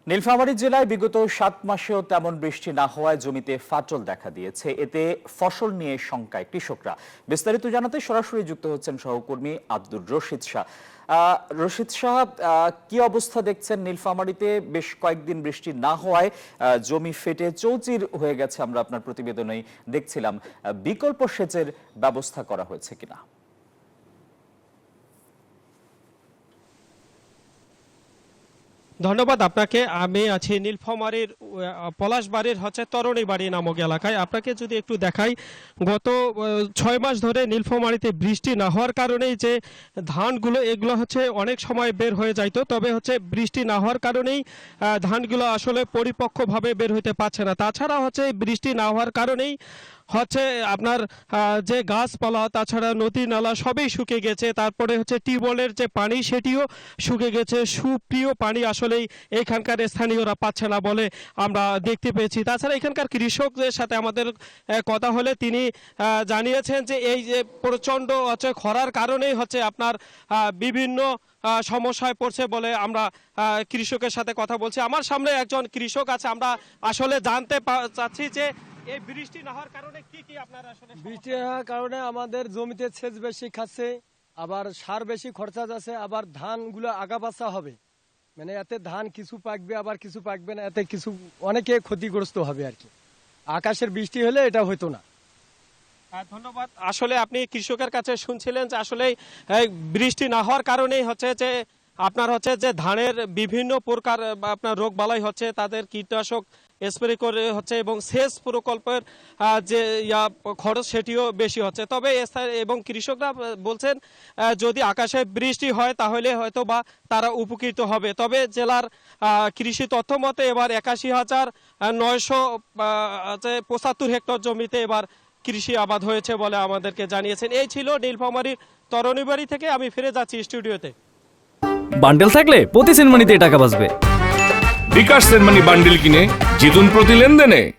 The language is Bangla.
নীলফামারী জেলায় বিগত ৭ মাসেও তেমন বৃষ্টি না হওয়ায় জমিতে ফাটল দেখা দিয়েছে। এতে ফসল নিয়ে শঙ্কায় কৃষকরা। বিস্তারিত জানাতে সরাসরি যুক্ত হচ্ছেন সহকর্মী আব্দুর রশিদ শাহ। রশিদ শাহ, কি অবস্থা দেখছেন নীলফামারীতে? বেশ কয়েকদিন বৃষ্টি না হওয়ায় জমি ফেটে চৌচির হয়ে গেছে, আমরা আপনার প্রতিবেদনেই দেখছিলাম। বিকল্প সেচের ব্যবস্থা করা হয়েছে কিনা? ধন্যবাদ আপনাকে। আমি আছি নীলফামারীর পলাশবাড়ির তরণী বাড়ি নামক এলাকায়। আপনাকে যদি একটু দেখাই, গত ৬ মাস ধরে নীলফামারীতে বৃষ্টি না হওয়ার কারণেই যে ধানগুলো এগুলো অনেক সময় বের হয়ে যাইতো, তবে বৃষ্টি না হওয়ার কারণেই ধানগুলো আসলে পরিপক্কভাবে বের হতে পারছে না। তাছাড়া বৃষ্টি না হওয়ার কারণেই আপনার যে গাছপালা, তাছাড়া নদী নালা সবই শুকিয়ে গেছে। তারপরে টিউবওয়েলের যে পানি সেটিও শুকিয়ে গেছে। সুপ্রিয় পানি আসলেই এখানকার স্থানীয়রা পাচ্ছে না বলে আমরা দেখতে পেয়েছি। তাছাড়া এখানকার কৃষকদের সাথে আমাদের কথা হলে তিনি জানিয়েছেন যে এই যে প্রচণ্ড খরার কারণেই আপনার বিভিন্ন সমস্যায় পড়ছে বলে আমরা কৃষকের সাথে কথা বলছি। আমার সামনে একজন কৃষক আছে, আমরা আসলে জানতে চাচ্ছি যে এই বৃষ্টি না হওয়ার কারণে কি আপনারা আসলে বৃষ্টি না হওয়ার কারণে আমাদের জমিতে সেচ বেশি খাচ্ছে, আবার সার বেশি খরচা যাচ্ছে, আবার ধানগুলো আগাপাছা হবে, মানে এতে ধান কিছু পাকবে আবার কিছু পাকবে না, এতে কিছু অনেকে ক্ষতিগ্রস্ত হবে আর কি। আকাশের বৃষ্টি হলে এটা হতো না। ধন্যবাদ। আসলে আপনি কৃষকের কাছে শুনছিলেন যে আসলে বৃষ্টি না হওয়ার কারণেই যে আপনার যে ধানের বিভিন্ন প্রকার আপনার রোগ বালাই তাদের কীটনাশক স্প্রে করে এবং সেচ প্রকল্পের যে খরচ সেটিও বেশি হচ্ছে। তবে এবং কৃষকরা বলছেন যদি আকাশে বৃষ্টি হয় তাহলে হয়তো বা তারা উপকৃত হবে। তবে জেলার কৃষি তথ্য মতে এবার ৮১,৯৭৫ হেক্টর জমিতে এবার কৃষি আবাদ হয়েছে বলে আমাদেরকে জানিয়েছেন। এই ছিল নীলফামারীর তরণীবাড়ি থেকে। আমি ফিরে যাচ্ছি স্টুডিওতে। বান্ডেল থাকলে প্রতি সেনমানিতে টাকা বাঁচবে। বিকাশ সেনমানি বান্ডেল কিনে জিতুন প্রতি লেনদেনে।